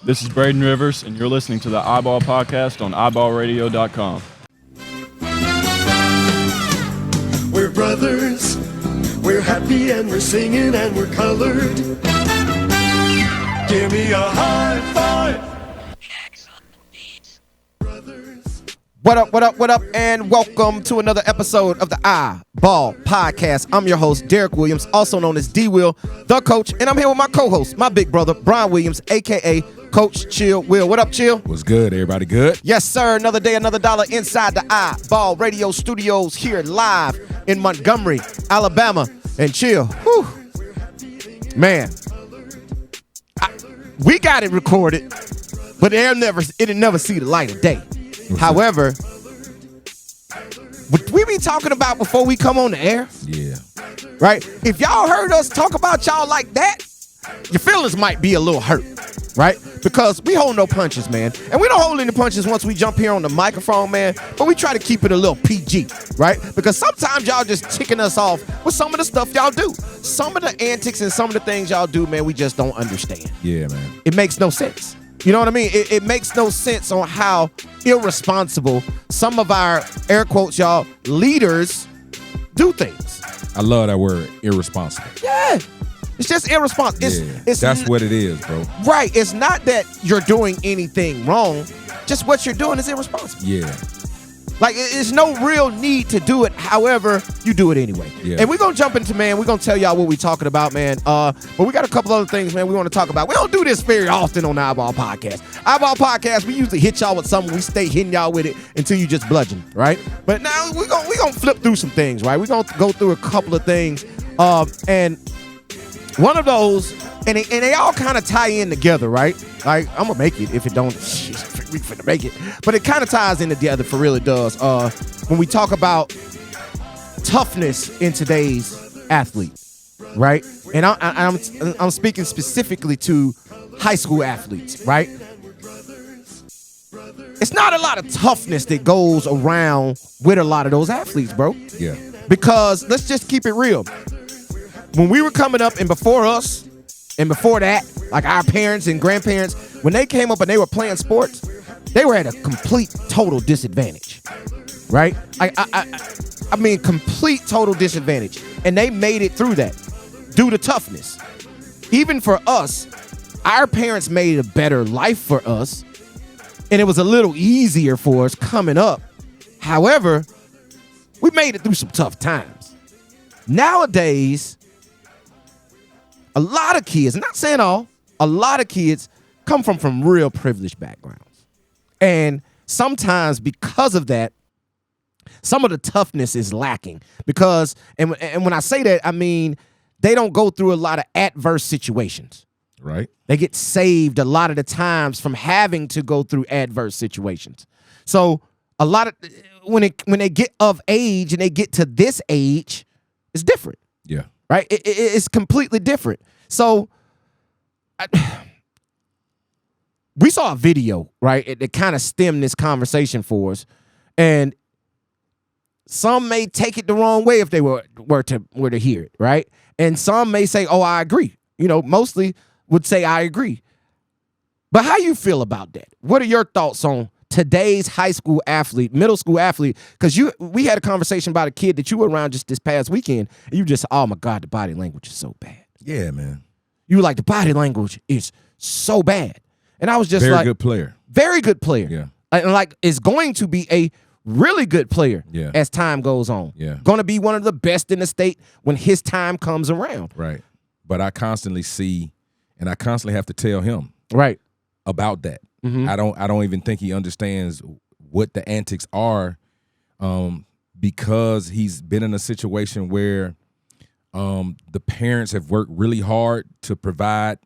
This is Braden Rivers, and you're listening to the iBall podcast on iBallRadio.com. We're brothers, we're happy and we're singing and we're colored. Give me a high five. What up, and welcome to another episode of the iBall podcast. I'm your host, Derek Williams, also known as D-Will, the coach, and I'm here with my co-host, my big brother, Brian Williams, a.k.a. Coach Chill Will. What up, Chill? What's good? Everybody good? Yes, sir. Another day, another dollar inside the iBall Radio Studios here live in Montgomery, Alabama. And Chill, whew, man, we got it recorded, but it'll never see the light of day. However, what we be talking about before we come on the air, yeah, right? If y'all heard us talk about y'all like that, your feelings might be a little hurt, right? Because we hold no punches, man. And we don't hold any punches once we jump here on the microphone, man. But we try to keep it a little PG, right? Because sometimes y'all just ticking us off with some of the stuff y'all do. Some of the antics and some of the things y'all do, man, we just don't understand. Yeah, man. It makes no sense. You know what I mean? It makes no sense on how irresponsible some of our, air quotes, y'all, leaders do things. I love that word, irresponsible. Yeah. It's just irresponsible. That's what it is, bro. Right. It's not that you're doing anything wrong. Just what you're doing is irresponsible. Yeah. Like, there's no real need to do it. However, you do it anyway. Yeah. And we're going to jump into, man, we're going to tell y'all what we're talking about, man. But we got a couple other things, man, we want to talk about. We don't do this very often on the iBall Podcast. iBall Podcast, we usually hit y'all with something. We stay hitting y'all with it until you just bludgeon, right? But now we're gonna flip through some things, right? We're going to go through a couple of things. And one of those, and they all kind of tie in together, right? Like, I'm going to make it. If it don't, we finna make it. But it kind of ties in together, for real it does. When we talk about toughness in today's athlete, right? And I'm speaking specifically to high school athletes, right? It's not a lot of toughness that goes around with a lot of those athletes, bro. Yeah. Because let's just keep it real. When we were coming up and before us and before that, like our parents and grandparents, when they came up and they were playing sports, they were at a complete, total disadvantage, right? I mean, complete, total disadvantage. And they made it through that due to toughness. Even for us, our parents made a better life for us, and it was a little easier for us coming up. However, we made it through some tough times. Nowadays, a lot of kids, I'm not saying all, a lot of kids come from real privileged backgrounds. And sometimes because of that, some of the toughness is lacking. Because, and when I say that, I mean, they don't go through a lot of adverse situations. Right. They get saved a lot of the times from having to go through adverse situations. So a lot of, when they get of age and they get to this age, it's different. Yeah. Right? It's completely different. So we saw a video, right? It kind of stemmed this conversation for us. And some may take it the wrong way if they were to hear it, right? And some may say, oh, I agree. You know, mostly would say, I agree. But how you feel about that? What are your thoughts on today's high school athlete, middle school athlete? Because we had a conversation about a kid that you were around just this past weekend, and you just, oh my God, the body language is so bad. Yeah, man. You were like, the body language is so bad. And I was just Very good player. Very good player. Yeah. And like, is going to be a really good player as time goes on. Yeah. Going to be one of the best in the state when his time comes around. Right. But I constantly see, and I constantly have to tell him about that. Mm-hmm. I don't even think he understands what the antics are, because he's been in a situation where the parents have worked really hard to provide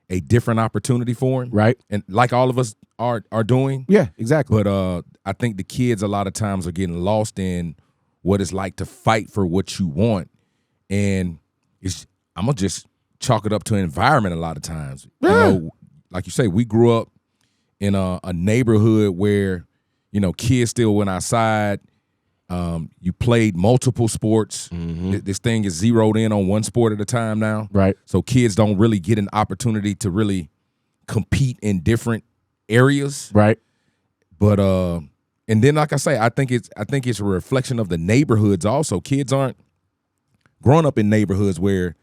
a different opportunity for him. Right. And like all of us are doing. Yeah, exactly. But I think the kids a lot of times are getting lost in what it's like to fight for what you want. And I'm going to just chalk it up to an environment a lot of times. Yeah. You know, like you say, we grew up in a neighborhood where, you know, kids still went outside. You played multiple sports. Mm-hmm. This thing is zeroed in on one sport at a time now. Right. So kids don't really get an opportunity to really compete in different areas. Right. But and then like I say, I think it's a reflection of the neighborhoods also. Kids aren't growing up in neighborhoods where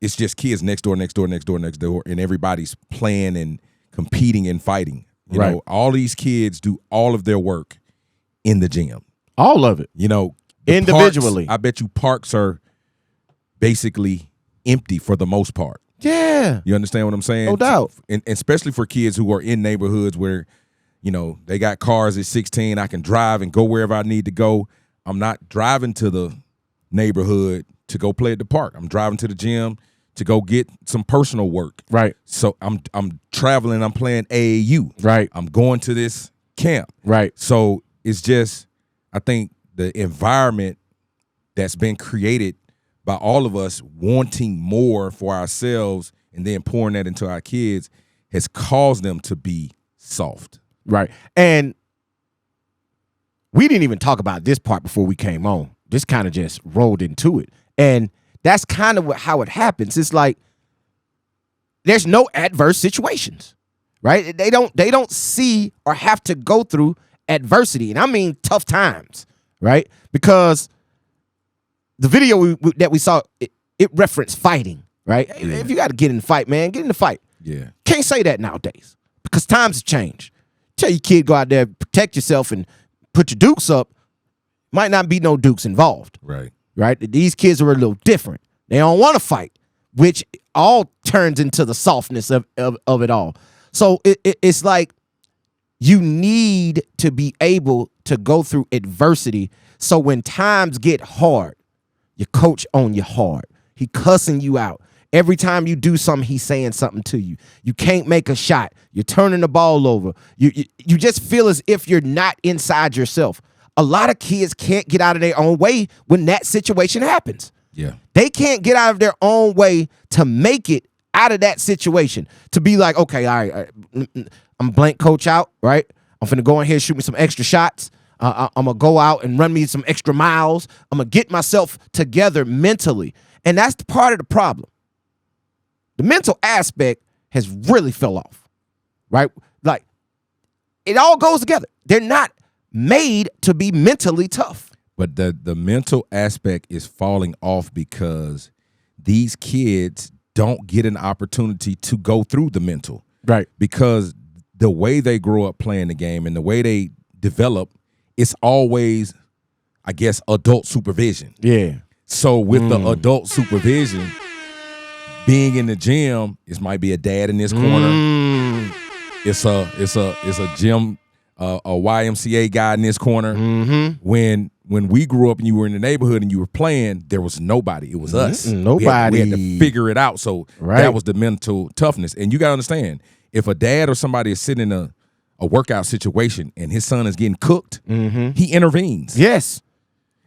it's just kids next door, and everybody's playing and competing and fighting. You know, all these kids do all of their work in the gym. All of it. You know, individually. Parks, I bet you parks are basically empty for the most part. Yeah. You understand what I'm saying? No doubt. And especially for kids who are in neighborhoods where, you know, they got cars at 16. I can drive and go wherever I need to go. I'm not driving to the neighborhood to go play at the park. I'm driving to the gym to go get some personal work. Right. So I'm traveling. I'm playing AAU. Right. I'm going to this camp. Right. So it's just, I think the environment that's been created by all of us wanting more for ourselves and then pouring that into our kids has caused them to be soft. Right. And we didn't even talk about this part before we came on. Just kind of just rolled into it. And that's kind of how it happens. It's like there's no adverse situations, right? They don't see or have to go through adversity. And I mean tough times, right? Because the video that we saw, it referenced fighting, right? Yeah. If you got to get in the fight, man, get in the fight. Yeah. Can't say that nowadays because times have changed. Tell your kid, go out there, protect yourself and put your dukes up. Might not be no dukes involved. Right. Right? These kids are a little different. They don't want to fight, which all turns into the softness of it all. So it's like you need to be able to go through adversity. So when times get hard, your coach on you hard. He cussing you out. Every time you do something, he's saying something to you. You can't make a shot. You're turning the ball over. You just feel as if you're not inside yourself. A lot of kids can't get out of their own way when that situation happens. Yeah. They can't get out of their own way to make it out of that situation. To be like, okay, all right, I'm blank coach out, right? I'm finna go in here and shoot me some extra shots. I'm going to go out and run me some extra miles. I'm going to get myself together mentally. And that's the part of the problem. The mental aspect has really fell off, right? Like, it all goes together. They're not made to be mentally tough. But the mental aspect is falling off because these kids don't get an opportunity to go through the mental. Right. Because the way they grow up playing the game and the way they develop, it's always, I guess, adult supervision. Yeah. So with the adult supervision, being in the gym, it might be a dad in this corner. It's a gym, a YMCA guy in this corner. When we grew up and you were in the neighborhood and you were playing, there was nobody. It was us. Nobody. We had to figure it out. So that was the mental toughness. And you got to understand, if a dad or somebody is sitting in a workout situation and his son is getting cooked, he intervenes. Yes.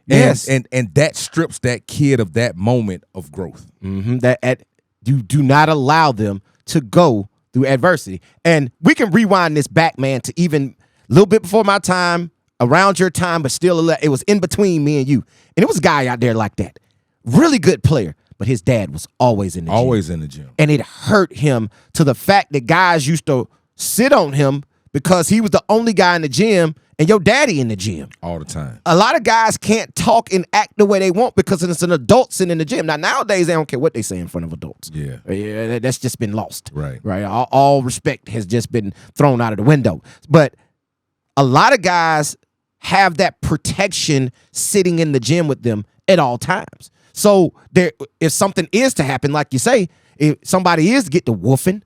And that strips that kid of that moment of growth. You do not allow them to go through adversity. And we can rewind this back, man, to even a little bit before my time, around your time, but still it was in between me and you. And it was a guy out there like that. Really good player, but his dad was always in the gym. Always in the gym. And it hurt him to the fact that guys used to sit on him because he was the only guy in the gym and your daddy in the gym. All the time. A lot of guys can't talk and act the way they want because it's an adult sitting in the gym. Now, nowadays, they don't care what they say in front of adults. Yeah, that's just been lost. Right. All respect has just been thrown out of the window. But a lot of guys have that protection sitting in the gym with them at all times. So if something is to happen, like you say, if somebody is to get the woofing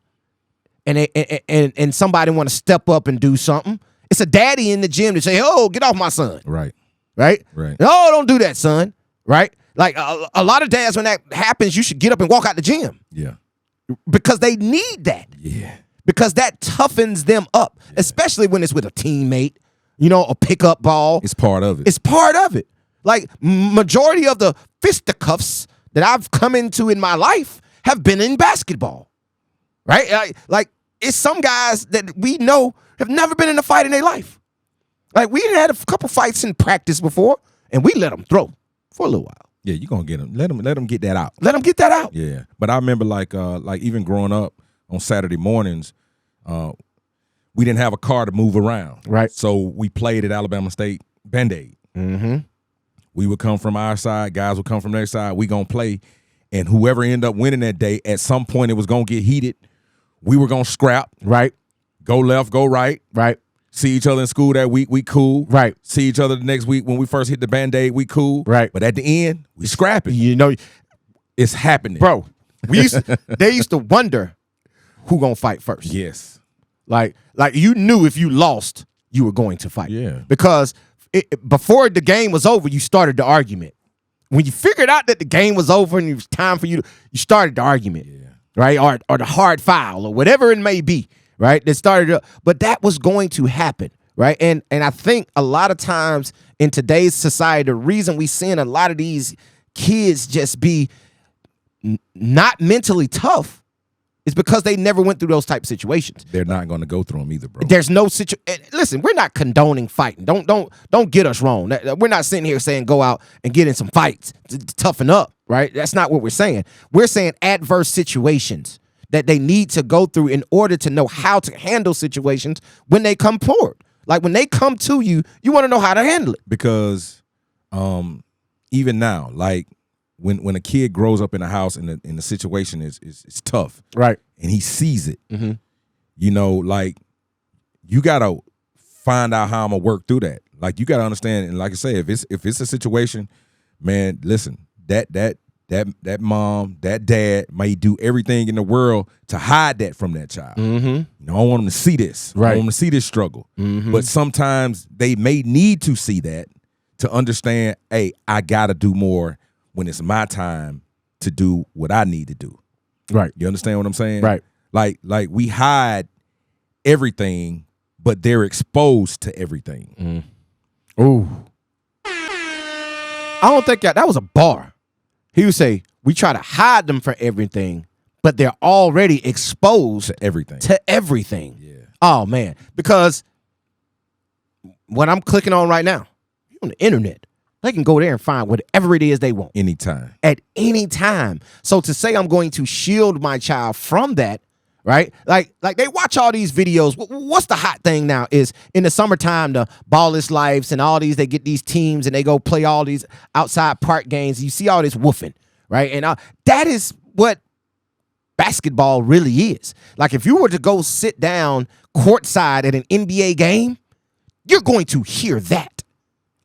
and somebody want to step up and do something, it's a daddy in the gym to say, oh, get off my son. Right. No, don't do that, son. Right? Like a lot of dads, when that happens, you should get up and walk out the gym. Yeah. Because they need that. Yeah. Because that toughens them up, especially when it's with a teammate, a pickup ball. It's part of it. It's part of it. Like majority of the fisticuffs that I've come into in my life have been in basketball. Right? Like it's some guys that we know have never been in a fight in their life. Like we had a couple fights in practice before, and we let them throw for a little while. Yeah, you're gonna get them. Let them get that out. Let them get that out. Yeah, but I remember like even growing up on Saturday mornings, we didn't have a car to move around. Right. So we played at Alabama State Band-Aid. Mm-hmm. We would come from our side, guys would come from their side. We gonna play, and whoever ended up winning that day, at some point it was gonna get heated. We were gonna scrap. Right. Go left, go right. Right. See each other in school that week, we cool. Right. See each other the next week when we first hit the Band-Aid, we cool. Right. But at the end, we scrapping. You know, It's happening. bro, they used to wonder who gonna fight first. Yes. Like you knew if you lost, you were going to fight. Yeah. Because before the game was over, you started the argument. When you figured out that the game was over and it was time for you started the argument. Yeah. Right? Or the hard foul or whatever it may be. Right? That started but that was going to happen. Right? And I think a lot of times in today's society, the reason we seeing a lot of these kids just be not mentally tough is because they never went through those type of situations. They're not going to go through them either, bro. There's no situation. Listen, we're not condoning fighting. Don't get us wrong. We're not sitting here saying go out and get in some fights to toughen up, right? That's not what we're saying. We're saying adverse situations that they need to go through in order to know how to handle situations when they come forward. Like when they come to you, you want to know how to handle it. Because even now, like when a kid grows up in a house and the situation is tough, right, and he sees it, mm-hmm. you know, like you gotta find out how I'm gonna work through that. Like you gotta understand, and like I say, if it's a situation, man, listen, that mom, that dad may do everything in the world to hide that from that child. Mm-hmm. You know, I don't want them to see this. Right. I don't want them to see this struggle. Mm-hmm. But sometimes they may need to see that to understand, hey, I gotta do more when it's my time to do what I need to do. Right. You understand what I'm saying? Right. Like we hide everything, but they're exposed to everything. Ooh. I don't think that was a bar. He would say, we try to hide them for everything, but they're already exposed To everything. to everything. Yeah. Oh, man. Because what I'm clicking on right now, on the internet, they can go there and find whatever it is they want. Anytime. At any time. So to say I'm going to shield my child from that, right? Like they watch all these videos. What's the hot thing now is in the summertime, the Ballless Lives and all these, they get these teams and they go play all these outside park games. You see all this woofing, right? And that is what basketball really is. Like if you were to go sit down courtside at an NBA game, you're going to hear that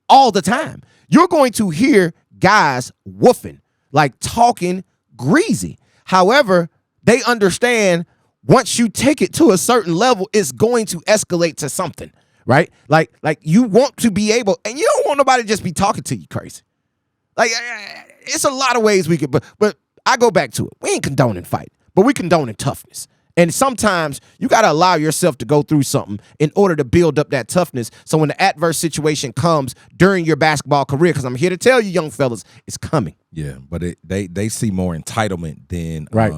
all the time. You're going to hear guys woofing, like talking greasy. However, they understand once you take it to a certain level, it's going to escalate to something, right? Like you want to be able, and you don't want nobody to just be talking to you crazy. Like it's a lot of ways we could, but I go back to it. We ain't condoning fight, but we condoning toughness. And sometimes you got to allow yourself to go through something in order to build up that toughness. So when the adverse situation comes during your basketball career, because I'm here to tell you, young fellas, it's coming. Yeah, but they see more entitlement than right.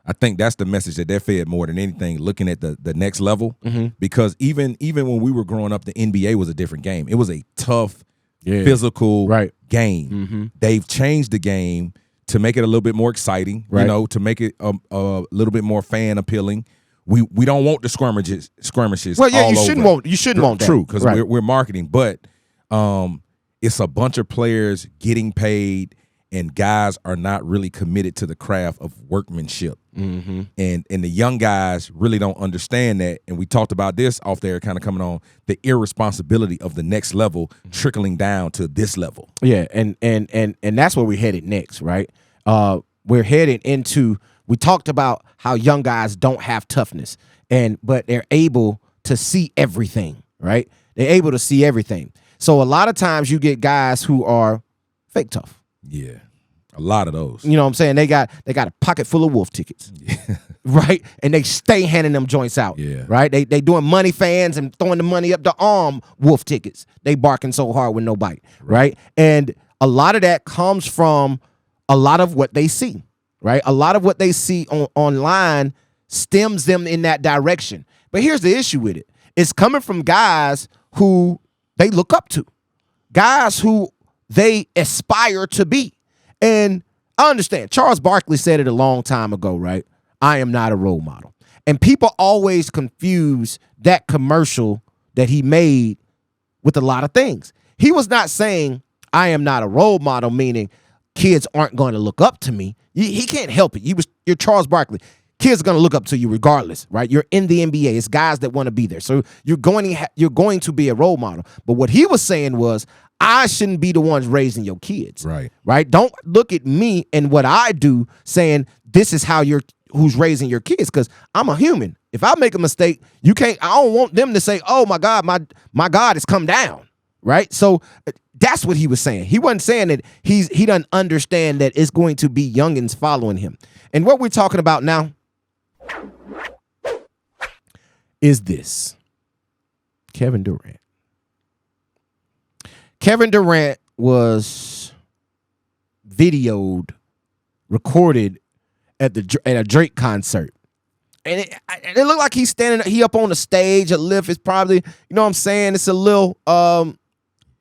I think that's the message that they're fed more than anything, looking at the next level. Mm-hmm. Because even when we were growing up, the NBA was a different game. It was a tough, physical game. Mm-hmm. They've changed the game to make it a little bit more exciting, you know, to make it a little bit more fan appealing. We don't want the skirmishes. Well, yeah, all you shouldn't over. want. You shouldn't want that. True, because we're marketing, but it's a bunch of players getting paid, and guys are not really committed to the craft of workmanship. Mm-hmm. And the young guys really don't understand that. And we talked about this off there, kind of coming on the irresponsibility of the next level trickling down to this level. Yeah, and that's where we're headed next, right? We're headed into. We talked about how young guys don't have toughness, but they're able to see everything, right? They're able to see everything. So a lot of times you get guys who are fake tough. Yeah. A lot of those. You know what I'm saying? They got a pocket full of wolf tickets. Yeah. Right? And they stay handing them joints out. Yeah. Right? They doing money fans and throwing the money up the arm wolf tickets. They barking so hard with no bite. Right? And a lot of that comes from a lot of what they see. Right? A lot of what they see online stems them in that direction. But here's the issue with it. It's coming from guys who they look up to. Guys who they aspire to be. And I understand. Charles Barkley said it a long time ago, right? I am not a role model. And people always confuse that commercial that he made with a lot of things. He was not saying, I am not a role model, meaning kids aren't going to look up to me. He can't help it. You're Charles Barkley. Kids are going to look up to you regardless, right? You're in the NBA. It's guys that want to be there. So you're going to be a role model. But what he was saying was, I shouldn't be the ones raising your kids. Right? Don't look at me and what I do saying this is how who's raising your kids, because I'm a human. If I make a mistake, I don't want them to say, oh my God, my God has come down. Right? So that's what he was saying. He wasn't saying that he doesn't understand that it's going to be youngins following him. And what we're talking about now is this. Kevin Durant. Kevin Durant was recorded at a Drake concert. And it looked like he's he up on the stage. A lift is probably, you know what I'm saying? It's a little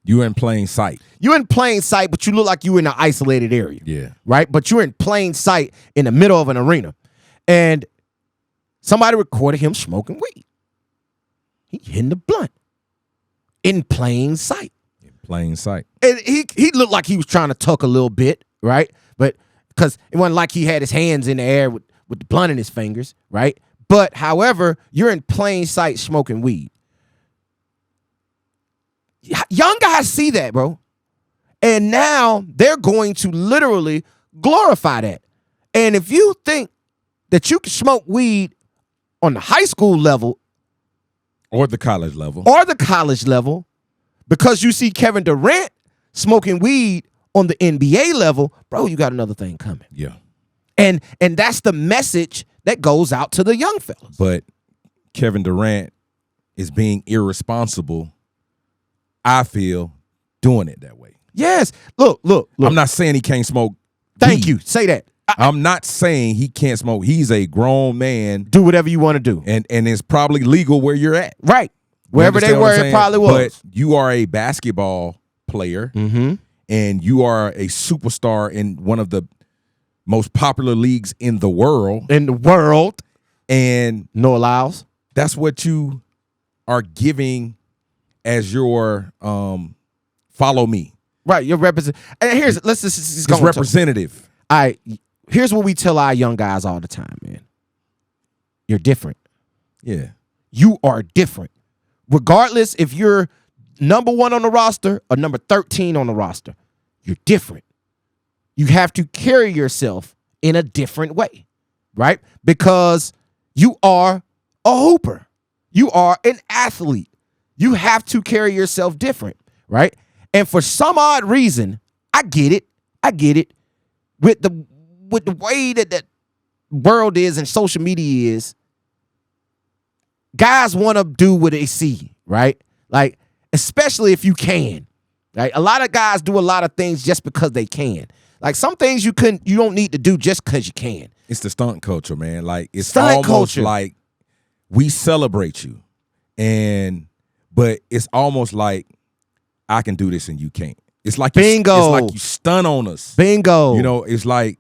you in plain sight. You're in plain sight, but you look like you in an isolated area. Yeah. Right? But you're in plain sight in the middle of an arena. And somebody recorded him smoking weed. He hitting the blunt. In plain sight. In plain sight. And he looked like he was trying to tuck a little bit, right? But because it wasn't like he had his hands in the air with the blunt in his fingers, right? But however, you're in plain sight smoking weed. Young guys see that, bro. And now they're going to literally glorify that. And if you think that you can smoke weed on the high school level or the college level, because you see Kevin Durant smoking weed on the NBA level, bro, you got another thing coming. Yeah. And that's the message that goes out to the young fellas. But Kevin Durant is being irresponsible, I feel, doing it that way. Yes. Look. I'm not saying he can't smoke. Thank you. Say that. I'm not saying he can't smoke. He's a grown man. Do whatever you want to do. And it's probably legal where you're at. Right. Wherever they were, it probably was. But you are a basketball player, and you are a superstar in one of the most popular leagues in the world. And no allows. That's what you are giving as your follow me. Right. Your representative. And let's just go representative. All right. Here's what we tell our young guys all the time, man. You're different. Yeah. You are different. Regardless if you're number 1 on the roster or number 13 on the roster, you're different. You have to carry yourself in a different way, right? Because you are a hooper. You are an athlete. You have to carry yourself different, right? And for some odd reason, I get it. With the way that world is and social media is, guys want to do what they see, right? Like, especially if you can, right? A lot of guys do a lot of things just because they can. Like, some things you don't need to do just because you can. It's the stunt culture, man. Like, it's stunt almost culture. Like we celebrate you, but it's almost like I can do this and you can't. It's like bingo. It's like you stun on us. Bingo. You know, it's like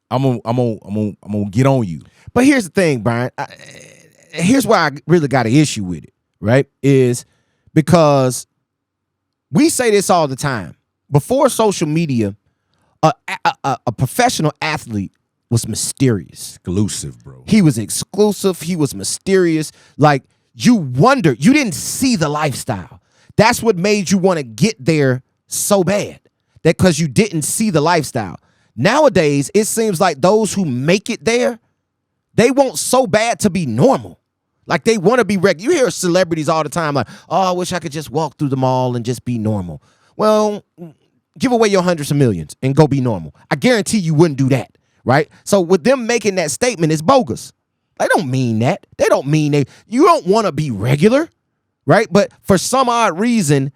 I'm gonna get on you. But here's the thing, Brian. Here's why I really got an issue with it, right? Is because we say this all the time. Before social media, a professional athlete was mysterious. Exclusive, bro. He was exclusive. He was mysterious. Like, you wonder, you didn't see the lifestyle. That's what made you want to get there so bad. That because you didn't see the lifestyle. Nowadays, it seems like those who make it there, they want so bad to be normal. Like, they want to be regular. You hear celebrities all the time like, oh, I wish I could just walk through the mall and just be normal. Well, give away your hundreds of millions and go be normal. I guarantee you wouldn't do that, right? So with them making that statement, it's bogus. They don't mean that. They don't mean you don't want to be regular, right? But for some odd reason,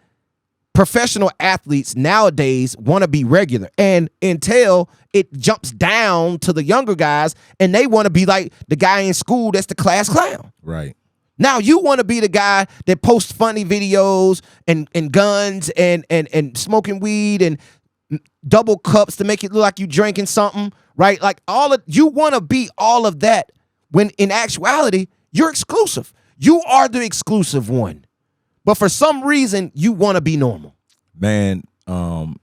professional athletes nowadays want to be regular. And until it jumps down to the younger guys and they want to be like the guy in school that's the class clown. Right. Now you want to be the guy that posts funny videos and guns and smoking weed and double cups to make it look like you drinking something, right? Like you want to be all of that when in actuality, you're exclusive. You are the exclusive one. But for some reason, you want to be normal. Man, and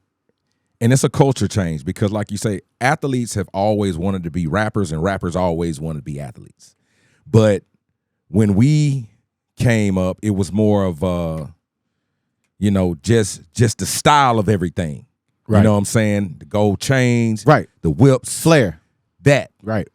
it's a culture change because, like you say, athletes have always wanted to be rappers and rappers always wanted to be athletes. But when we came up, it was more of, just the style of everything. Right. You know what I'm saying? The gold chains, right? The whips, flair, that. Right.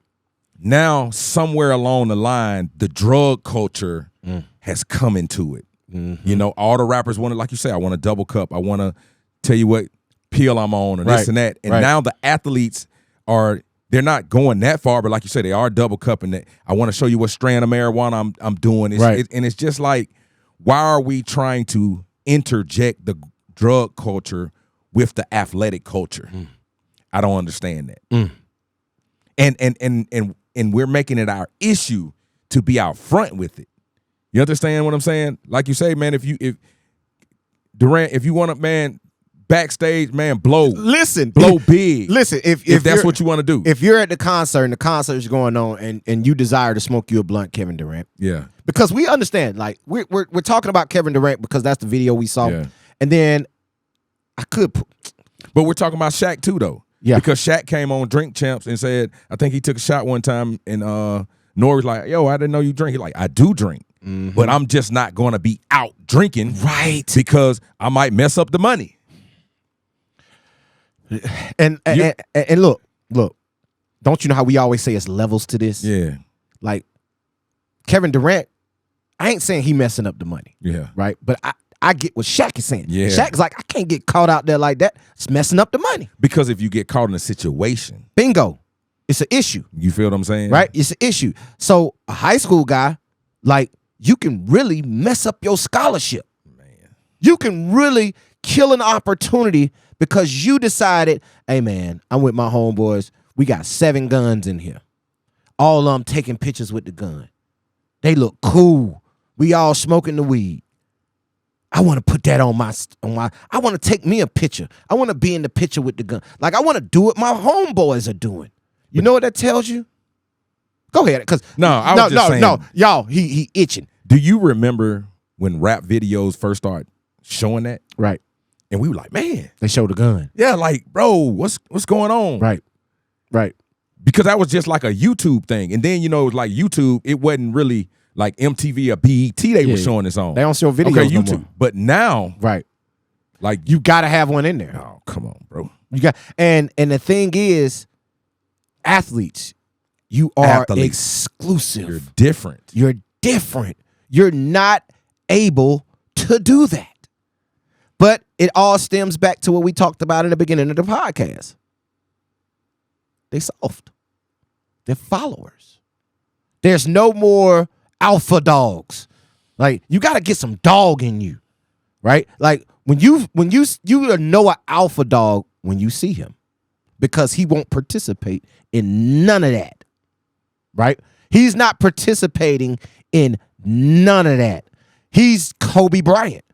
Now, somewhere along the line, the drug culture has come into it. Mm-hmm. You know, all the rappers wanted, like you say, I want a double cup. I want to tell you what pill I'm on or this and that. And now the athletes they're not going that far, but like you said, they are double cupping it. I want to show you what strand of marijuana I'm doing. And it's just like, why are we trying to interject the drug culture with the athletic culture? I don't understand that. And we're making it our issue to be out front with it. You understand what I'm saying? Like you say, man, if Durant, if you want to, man, backstage, man, blow big. Listen, if that's what you want to do. If you're at the concert and the concert's going on and you desire to smoke you a blunt, Kevin Durant. Yeah. Because we understand, like, we're talking about Kevin Durant because that's the video we saw. Yeah. And then but we're talking about Shaq too, though. Yeah. Because Shaq came on Drink Champs and said, I think he took a shot one time and Nori's like, yo, I didn't know you drink. He's like, I do drink. Mm-hmm. But I'm just not going to be out drinking. Right. Because I might mess up the money. And look, don't you know how we always say it's levels to this? Yeah. Like, Kevin Durant, I ain't saying he messing up the money. Yeah. Right? But I get what Shaq is saying. Yeah. Shaq's like, I can't get caught out there like that. It's messing up the money. Because if you get caught in a situation. Bingo. It's an issue. You feel what I'm saying? Right? It's an issue. So a high school guy, like, you can really mess up your scholarship. Man. You can really kill an opportunity because you decided, hey, man, I'm with my homeboys. We got 7 guns in here. All of them taking pictures with the gun. They look cool. We all smoking the weed. I want to put that on my, I want to take me a picture. I want to be in the picture with the gun. Like, I want to do what my homeboys are doing. You know what that tells you? Go ahead, because y'all, he itching. Do you remember when rap videos first started showing that? Right. And we were like, man, they showed the gun. Yeah, like, bro, what's going on? Right. Because that was just like a YouTube thing, and then it was like YouTube. It wasn't really like MTV or BET. They were showing this on. They don't show videos. Okay, YouTube. No more. But now, right, like you got to have one in there. Oh, come on, bro. You got, and the thing is, athletes. You are exclusive. You're different. You're different. You're not able to do that. But it all stems back to what we talked about in the beginning of the podcast. They soft. They're followers. There's no more alpha dogs. Like, you got to get some dog in you, right? Like, when you know an alpha dog when you see him, because he won't participate in none of that. Right? He's not participating in none of that. He's Kobe Bryant.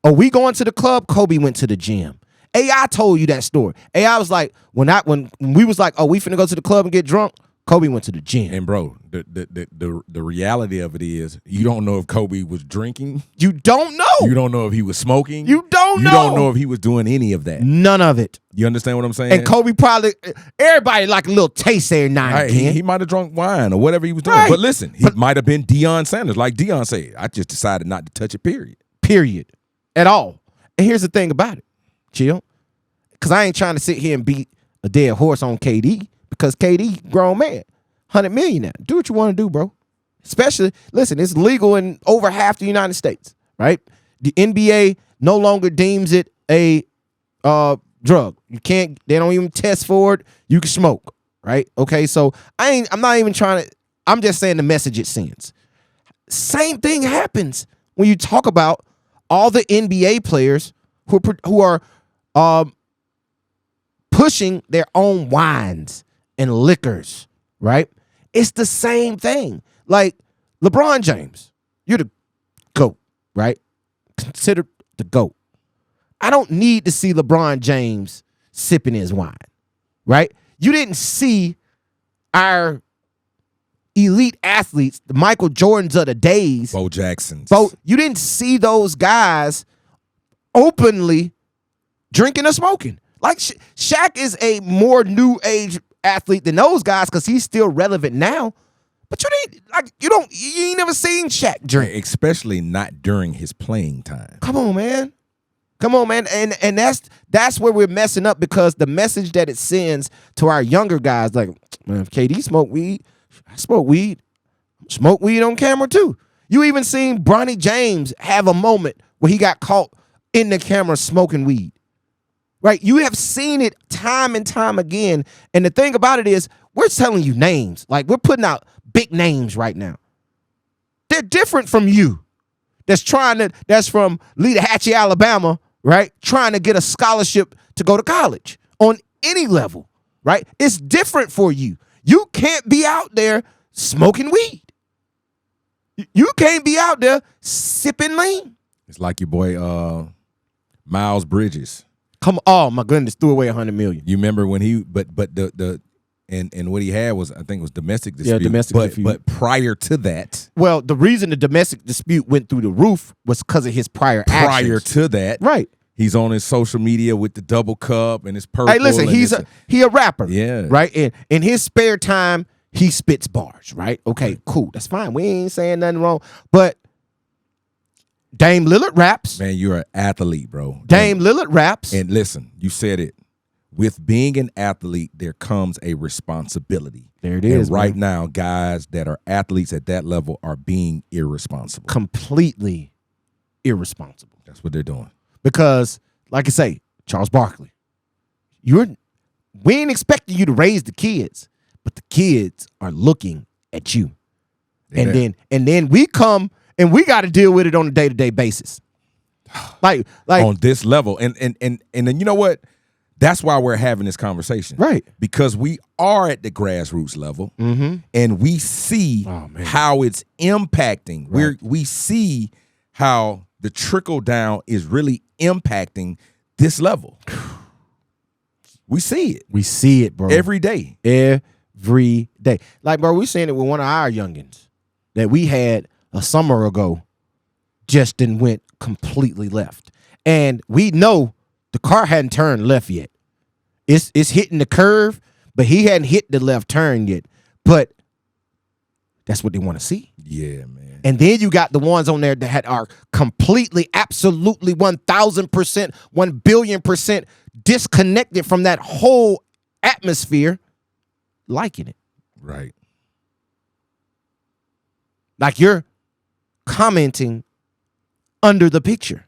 Oh, we going to the club? Kobe went to the gym. AI told you that story. AI was like, when we was like, oh, we finna go to the club and get drunk, Kobe went to the gym. And bro, the reality of it is, you don't know if Kobe was drinking. You don't know. You don't know if he was smoking. You don't know. You don't know if he was doing any of that. None of it. You understand what I'm saying? And Kobe everybody like a little taste there now and again. He might have drunk wine or whatever he was doing. Right. But listen, he might have been Deion Sanders. Like Deion said, I just decided not to touch it, period. At all. And here's the thing about it, chill. Because I ain't trying to sit here and beat a dead horse on KD. Because KD, grown man, 100 million now. Do what you want to do, bro. Especially, listen, it's legal in over half the United States, right? The NBA no longer deems it a drug. You can't, they don't even test for it. You can smoke, right? Okay, so I'm not even trying to, I'm just saying the message it sends. Same thing happens when you talk about all the NBA players who are pushing their own wines and liquors, right? It's the same thing. Like LeBron James, you're the GOAT, right? Considered the GOAT. I don't need to see LeBron James sipping his wine, right? You didn't see our elite athletes, the Michael Jordans of the days, Bo Jacksons. you didn't see those guys openly drinking or smoking. Like Shaq is a more new age athlete than those guys because he's still relevant now. But you ain't never seen Shaq drink, especially not during his playing time. Come on, man. And that's where we're messing up, because the message that it sends to our younger guys, like, man, if KD smoke weed, I smoke weed. Smoke weed on camera too. You even seen Bronny James have a moment where he got caught in the camera smoking weed. Right? You have seen it time and time again. And the thing about it is, we're telling you names. Like, we're putting out big names right now. They're different from you. That's from Leaderhatchee, Alabama, right? Trying to get a scholarship to go to college on any level, right? It's different for you. You can't be out there smoking weed. You can't be out there sipping lean. It's like your boy Miles Bridges. Oh my goodness, threw away $100 million. You remember when and what he had was, I think it was domestic dispute. Yeah, domestic dispute. But prior to that. Well, the reason the domestic dispute went through the roof was because of his prior actions. Prior to that. Right. He's on his social media with the double cup and his purple. Hey, listen, he a rapper. Yeah. Right? And in his spare time, he spits bars, right? Okay, cool. That's fine. We ain't saying nothing wrong. But Dame Lillard raps. Man, you're an athlete, bro. Dame Lillard raps. And listen, you said it. With being an athlete, there comes a responsibility. There it is. And right now, guys that are athletes at that level are being irresponsible. Completely irresponsible. That's what they're doing. Because, like I say, Charles Barkley, we ain't expecting you to raise the kids, but the kids are looking at you. Yeah. And then we come and we got to deal with it on a day-to-day basis. Like on this level. And then you know what? That's why we're having this conversation. Right. Because we are at the grassroots level, and we see how it's impacting. Right. We see how the trickle down is really impacting this level. We see it. We see it, bro. Every day. Every day. Like, bro, we seeing it with one of our youngins that we had a summer ago just then went completely left. And we know the car hadn't turned left yet. It's hitting the curve, but he hadn't hit the left turn yet. But that's what they want to see. Yeah, man. And then you got the ones on there that are completely, absolutely 1,000%, 1,000,000,000% disconnected from that whole atmosphere, liking it. Right. Like you're commenting under the picture,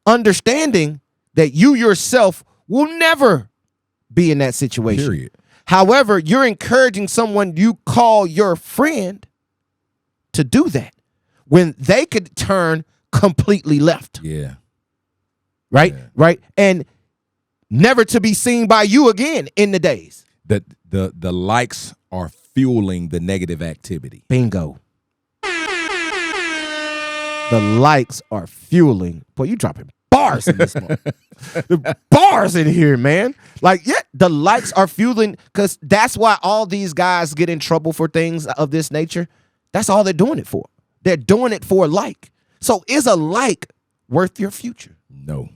understanding that you yourself will never be in that situation. Period. However, you're encouraging someone you call your friend to do that when they could turn completely left. Yeah. Right? Yeah. Right? And never to be seen by you again in the days. The likes are fueling the negative activity. Bingo. The likes are fueling. Boy, you dropping bars in this one. The bars in here, man. Like, yeah, the likes are fueling, because that's why all these guys get in trouble for things of this nature. That's all they're doing it for. They're doing it for a like. So is a like worth your future? No.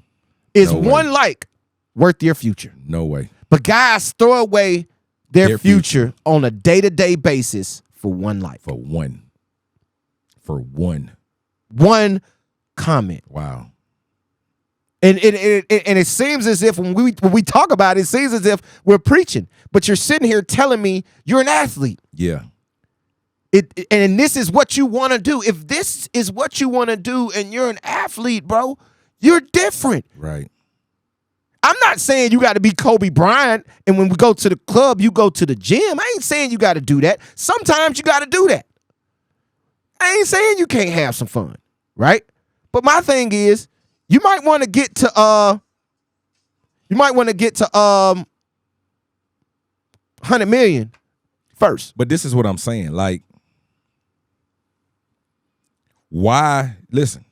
Is No one way. like worth your future? No way. But guys throw away their future on a day-to-day basis for one like. For one. One comment. Wow. And it seems as if when we talk about it, it seems as if we're preaching. But you're sitting here telling me you're an athlete. Yeah. And this is what you want to do. If this is what you want to do and you're an athlete, bro, you're different. Right. I'm not saying you got to be Kobe Bryant and when we go to the club, you go to the gym. I ain't saying you got to do that. Sometimes you got to do that. I ain't saying you can't have some fun, right? But my thing is, you might want to get to 100 million first. But this is what I'm saying. Like, why? Listen,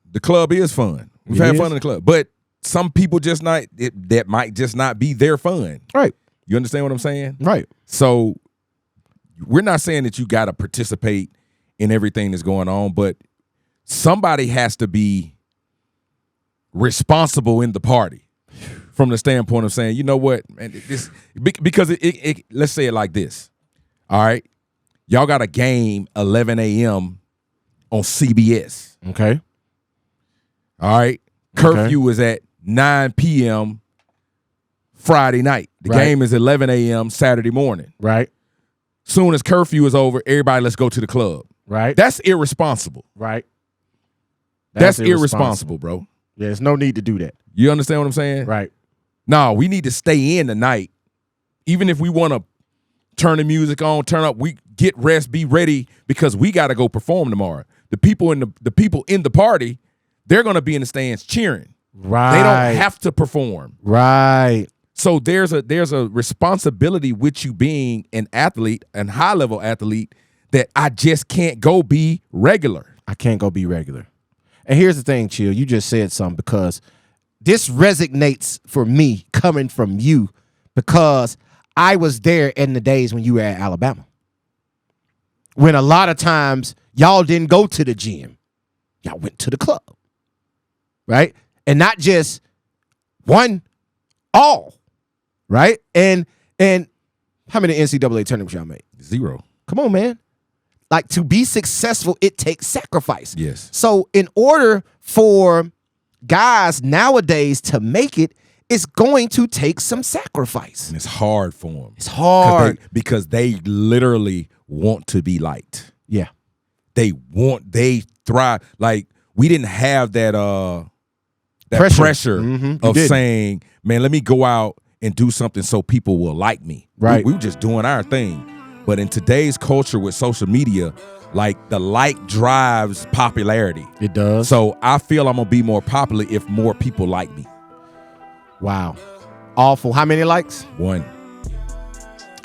the club is fun. We've had fun in the club, but some people just that might just not be their fun. Right. You understand what I'm saying? Right. So we're not saying that you got to participate in everything that's going on, but somebody has to be responsible in the party from the standpoint of saying, you know what, man, this, because it let's say it like this. All right. Y'all got a game 11 a.m. on CBS. Okay. All right. Curfew is at 9 p.m. Friday night. The game is 11 a.m. Saturday morning. Right. Soon as curfew is over, everybody let's go to the club. Right. That's irresponsible. Right. That's irresponsible, bro. Yeah, there's no need to do that. You understand what I'm saying? Right. No, we need to stay in tonight. Even if we want to turn the music on, turn up, we get rest, be ready, because we got to go perform tomorrow. The people in the party, they're going to be in the stands cheering. Right. They don't have to perform. Right. So there's a responsibility with you being an athlete, an high-level athlete, that I just can't go be regular. I can't go be regular. And here's the thing, Chill. You just said something, because this resonates for me coming from you, because I was there in the days when you were at Alabama. When a lot of times y'all didn't go to the gym. Y'all went to the club. Right? And not just one, all. Right? And how many NCAA tournaments y'all made? 0. Come on, man. Like, to be successful, it takes sacrifice. Yes. So in order for guys nowadays to make it, it's going to take some sacrifice. And it's hard for them. It's hard. Because they literally want to be liked. Yeah. They thrive. Like, we didn't have that pressure of saying, man, let me go out and do something so people will like me. Right. We were just doing our thing. But in today's culture with social media, like, the like drives popularity. It does. So I feel I'm going to be more popular if more people like me. Wow. Awful. How many likes? 1.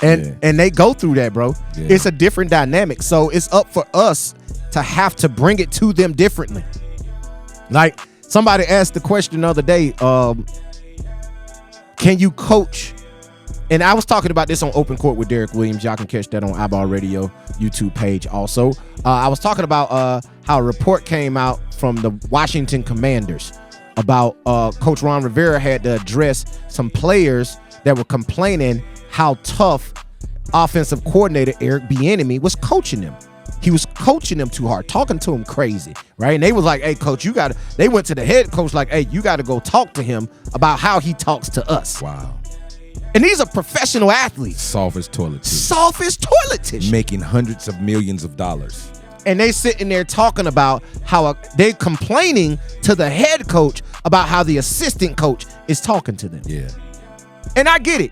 And they go through that, bro. Yeah. It's a different dynamic. So it's up for us to have to bring it to them differently. Like, somebody asked the question the other day, can you coach? And I was talking about this on Open Court with Derek Williams. Y'all can catch that on iBall Radio YouTube page also. I was talking about how a report came out from the Washington Commanders about Coach Ron Rivera had to address some players that were complaining how tough offensive coordinator Eric Bieniemy was coaching them. He was coaching them too hard, talking to him crazy, right? And they was like, hey, coach, they went to the head coach like, hey, you got to go talk to him about how he talks to us. Wow. And these are professional athletes. Soft as toilet tissue. Soft as toilet tissue. Making hundreds of millions of dollars. And they sitting there talking about how they complaining to the head coach about how the assistant coach is talking to them. Yeah. And I get it.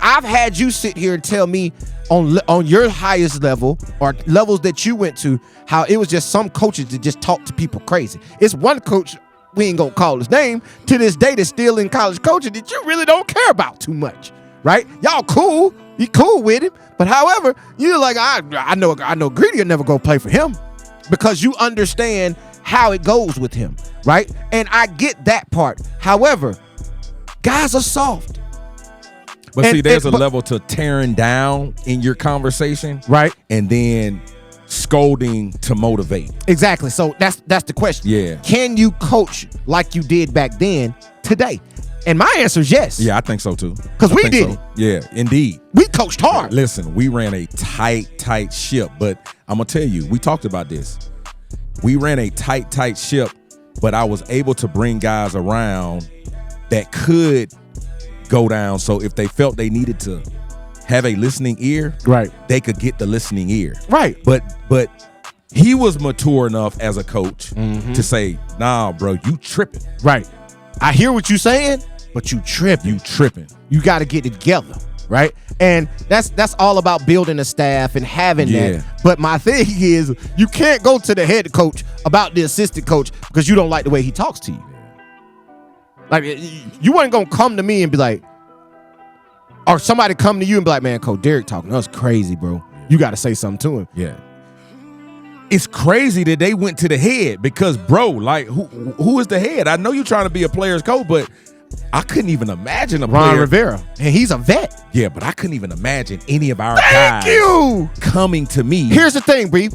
I've had you sit here and tell me on your highest level or levels that you went to, how it was just some coaches that just talk to people crazy. It's one coach, we ain't gonna call his name, to this day that's still in college coaching that you really don't care about too much, right? Y'all cool, you cool with him, but however, you're like, I know Greedy will never go play for him, because you understand how it goes with him, right? And I get that part. However, guys are soft. But see, there's a level to tearing down in your conversation, right? And then scolding to motivate. Exactly. So that's the question. Yeah. Can you coach like you did back then today? And my answer is yes. Yeah, I think so too. Because we did. Yeah, indeed. We coached hard. Listen, we ran a tight ship, but I'm gonna tell you, we talked about this. We ran a tight ship, but I was able to bring guys around that could go down. So if they felt they needed to have a listening ear, right, they could get the listening ear. Right. But he was mature enough as a coach to say, nah, bro, you tripping. Right. I hear what you're saying, but you tripping. You tripping. You got to get it together. Right. And that's all about building a staff and having that. But my thing is, you can't go to the head coach about the assistant coach because you don't like the way he talks to you. Like, you wasn't going to come to me and be like, or somebody come to you and be like, man, Coach Derek talking to us crazy, bro. You got to say something to him. Yeah. It's crazy that they went to the head because, bro, like, who is the head? I know you're trying to be a player's coach, but I couldn't even imagine a Ron player. Rivera, and he's a vet. Yeah, but I couldn't even imagine any of our Thank guys you. coming to me. Here's the thing, Bree.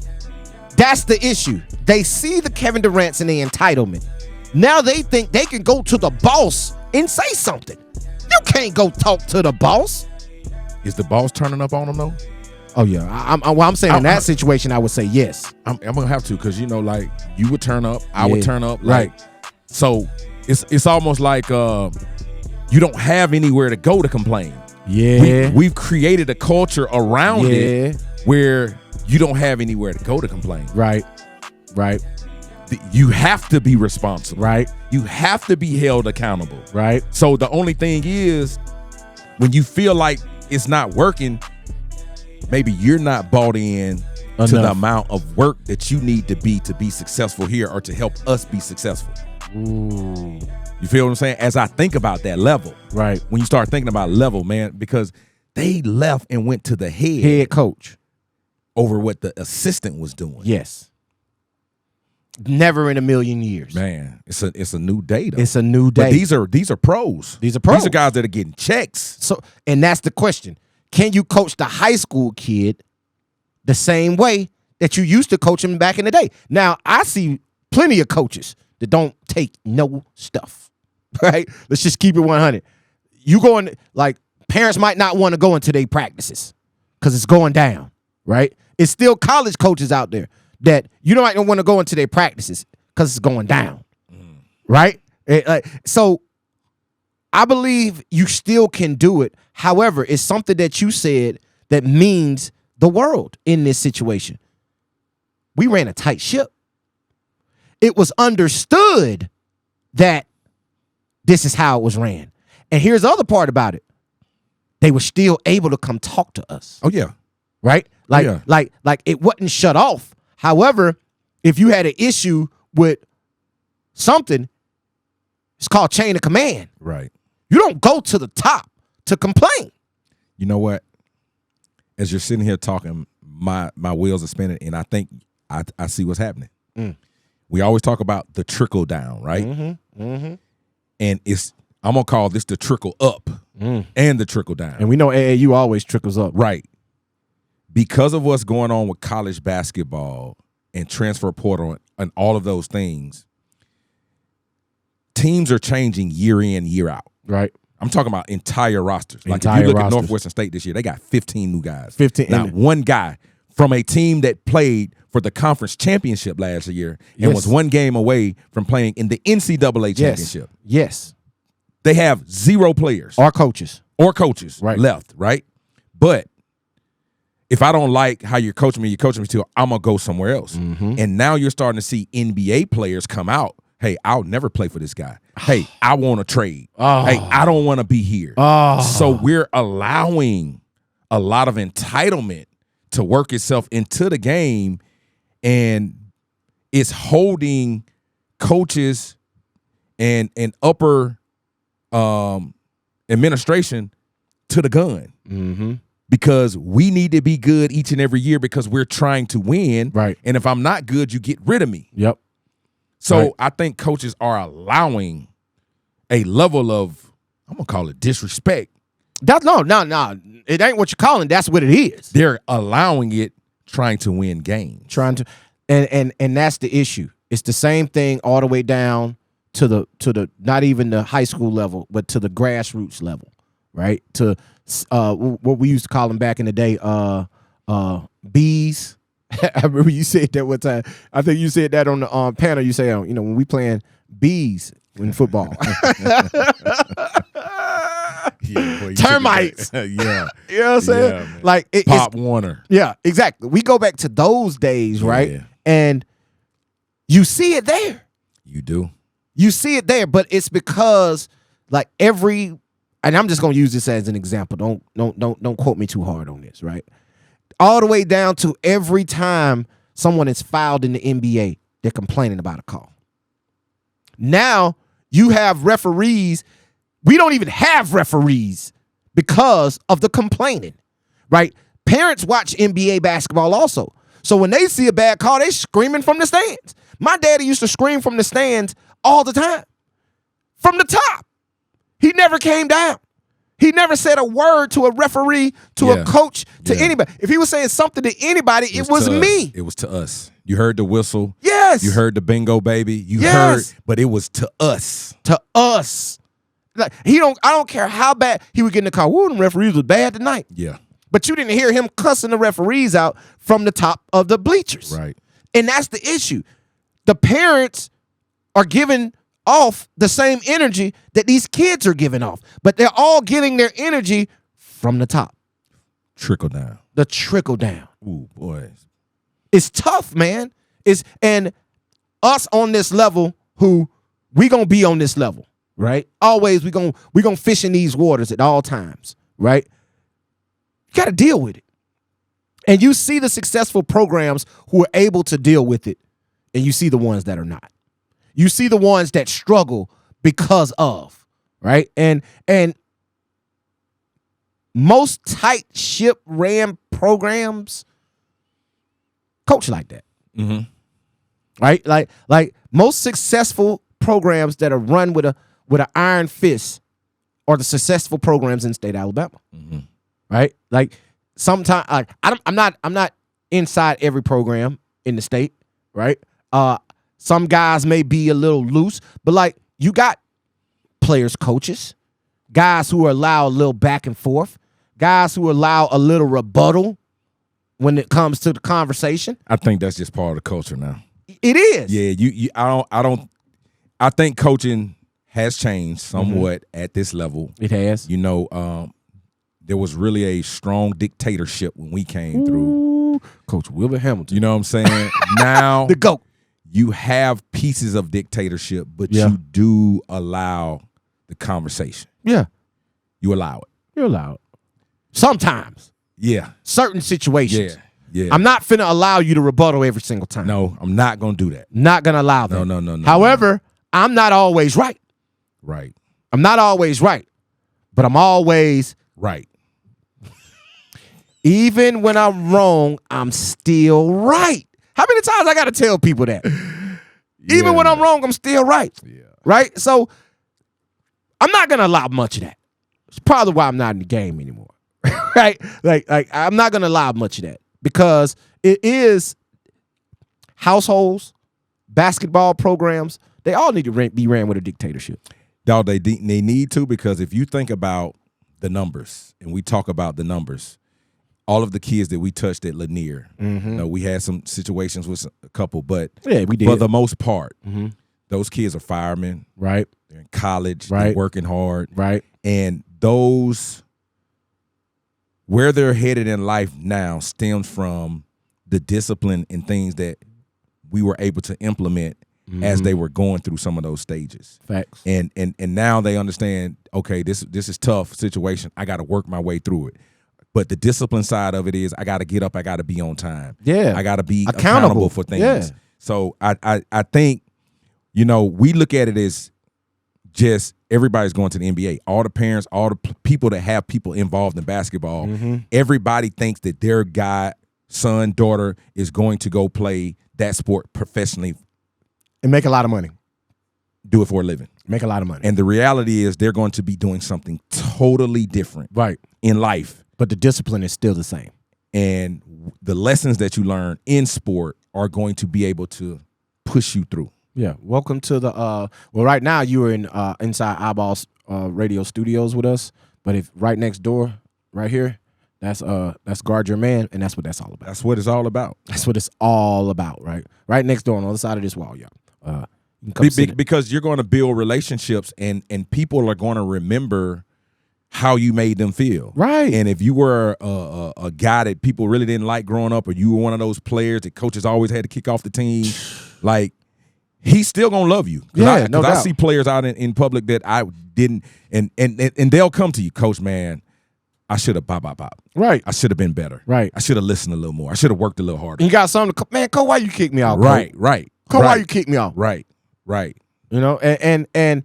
That's the issue. They see the Kevin Durant's and the entitlement. Now they think they can go to the boss and say something. You can't go talk to the boss. Is the boss turning up on them though? Oh yeah, I'm saying in that situation, I would say yes. I'm gonna have to, because like you would turn up, I would Yeah, turn up, right. So it's almost like you don't have anywhere to go to complain. Yeah, We've created a culture around Yeah. it where you don't have anywhere to go to complain. right. You have to be responsible. Right. You have to be held accountable. Right. So the only thing is, when you feel like it's not working, maybe you're not bought in to the amount of work that you need to be successful here, or to help us be successful. Ooh. You feel what I'm saying? As I think about that level, Right. when you start thinking about level, man, because they left and went to the Head coach. over what the assistant was doing. Yes. Never in a million years. Man, it's a new day though. It's a new day. But these are pros. These are pros. These are guys that are getting checks. So, and that's the question. Can you coach the high school kid the same way that you used to coach him back in the day? Now, I see plenty of coaches that don't take no stuff, right? Let's just keep it 100. You going, like, parents might not want to go into their practices because it's going down, right? It's still college coaches out there that you don't want to go into their practices because it's going down, right? So I believe you still can do it. However, it's something that you said that means the world in this situation. We ran a tight ship. It was understood that this is how it was ran. And here's the other part about it. They were still able to come talk to us. Oh yeah. Right? Like, Yeah. like it wasn't shut off. However, if you had an issue with something, it's called chain of command. Right. You don't go to the top to complain. You know what? As you're sitting here talking, my wheels are spinning, and I think I see what's happening. We always talk about the trickle down, right? And I'm gonna call this the trickle up and the trickle down. And we know AAU always trickles up. Right. Because of what's going on with college basketball and transfer portal and all of those things, teams are changing year in, year out. Right. I'm talking about entire rosters. Like Entire if you look rosters. at Northwestern State this year, they got 15 new guys. 15. Not one guy from a team that played for the conference championship last year and Yes. was one game away from playing in the NCAA championship. Yes. They have 0 players Our coaches. or coaches Right. left, right? But if I don't like how you're coaching me too, I'm going to go somewhere else. And now you're starting to see NBA players come out. Hey, I'll never play for this guy. Hey, I want to trade. Hey, I don't want to be here. So we're allowing a lot of entitlement to work itself into the game, and it's holding coaches and upper administration to the gun. Because we need to be good each and every year because we're trying to win. Right. And if I'm not good, you get rid of me. Yep. So Right. I think coaches are allowing a level of, I'm going to call it disrespect. That's no. It ain't what you're calling. That's what it is. They're allowing it, trying to win games. Trying to, and that's the issue. It's the same thing all the way down to the not even the high school level, but to the grassroots level, right? To what we used to call them back in the day, bees. I remember you said that one time. I think you said that on the panel. You say, when we playing bees in football. Yeah, boy, you Termites. took it back. Yeah. You know what I'm saying? Yeah, man. Like Pop Warner. Yeah, exactly. We go back to those days, right? Yeah. And you see it there. You do. You see it there, but it's because like and I'm just gonna use this as an example. Don't quote me too hard on this, right? All the way down to every time someone is fouled in the NBA, they're complaining about a call. Now you have referees. We don't even have referees because of the complaining, right? Parents watch NBA basketball also. So when they see a bad call, they screaming from the stands. My daddy used to scream from the stands all the time. From the top. He never came down. He never said a word to a referee, to a coach, to anybody. If he was saying something to anybody, it was me. It was to us. You heard the whistle. Yes. You heard the bingo, baby. You heard, but it was to us. To us. Like I don't care how bad he would get in the car. Woo, the referees was bad tonight. Yeah. But you didn't hear him cussing the referees out from the top of the bleachers. Right. And that's the issue. The parents are giving off the same energy that these kids are giving off, but they're all getting their energy from the top. Trickle down. The trickle down. Ooh, boy. It's tough, man. And us on this level, who we gonna be on this level, right? Always we gonna fish in these waters at all times, right? You gotta deal with it. And you see the successful programs who are able to deal with it, and you see the ones that are not. You see the ones that struggle because of, right? And most tight ship ran programs coach like that. Mm-hmm. Right? Like most successful programs that are run with an iron fist are the successful programs in the state of Alabama. Mm-hmm. Right? Like sometimes I'm not inside every program in the state, right? Some guys may be a little loose, but like you got players, coaches, guys who allow a little back and forth, guys who allow a little rebuttal when it comes to the conversation. I think that's just part of the culture now. It is. Yeah, I think coaching has changed somewhat at this level. It has. You know, there was really a strong dictatorship when we came through. Coach Wilbur Hamilton. You know what I'm saying? Now The GOAT. you have pieces of dictatorship, but you do allow the conversation. Yeah. You allow it. You're allowed. Sometimes. Yeah. Certain situations. Yeah. I'm not finna allow you to rebuttal every single time. No, I'm not going to do that. Not gonna allow that. No. However, I'm not always right. Right. I'm not always right. But I'm always Right. even when I'm wrong, I'm still right. How many times I gotta tell people that? Even when I'm wrong, I'm still right. Yeah. Right? So I'm not gonna allow much of that. It's probably why I'm not in the game anymore. Right? Like I'm not gonna allow much of that because it is households, basketball programs, they all need to be ran with a dictatorship. Dog, they need to, because if you think about the numbers, and we talk about the numbers, all of the kids that we touched at Lanier, you know, we had some situations with a couple, but Yeah, we did. for the most part, those kids are firemen. Right. They're in college. Right. They're working hard. Right. And those, where they're headed in life now stems from the discipline and things that we were able to implement as they were going through some of those stages. Facts. And now they understand, okay, this is tough situation. I got to work my way through it. But the discipline side of it is I got to get up. I got to be on time. Yeah. I got to be accountable for things. Yeah. So I think, you know, we look at it as just everybody's going to the NBA. All the parents, all the people that have people involved in basketball, everybody thinks that their guy, son, daughter is going to go play that sport professionally, And make a lot of money. do it for a living. Make a lot of money. And the reality is they're going to be doing something totally different Right. in life. But the discipline is still the same. And the lessons that you learn in sport are going to be able to push you through. Yeah. Welcome to the well, right now you are in inside iBall radio studios with us. But if right next door, right here, that's Guard Your Man, and that's what that's all about. That's what it's all about. That's what it's all about, right? Right next door on the other side of this wall, y'all. You can come sit in. Because you're going to build relationships, and people are going to remember how you made them feel. Right. And if you were a guy that people really didn't like growing up, or you were one of those players that coaches always had to kick off the team, like, he's still going to love you. Yeah, no I doubt. see players out in public that I didn't, and they'll come to you, Coach, man, I should have pop. Right. I should have been better. Right. I should have listened a little more. I should have worked a little harder. You got something to man, Cole, why you kick me out? Right. Cole, why you kick me out? Right. You know, and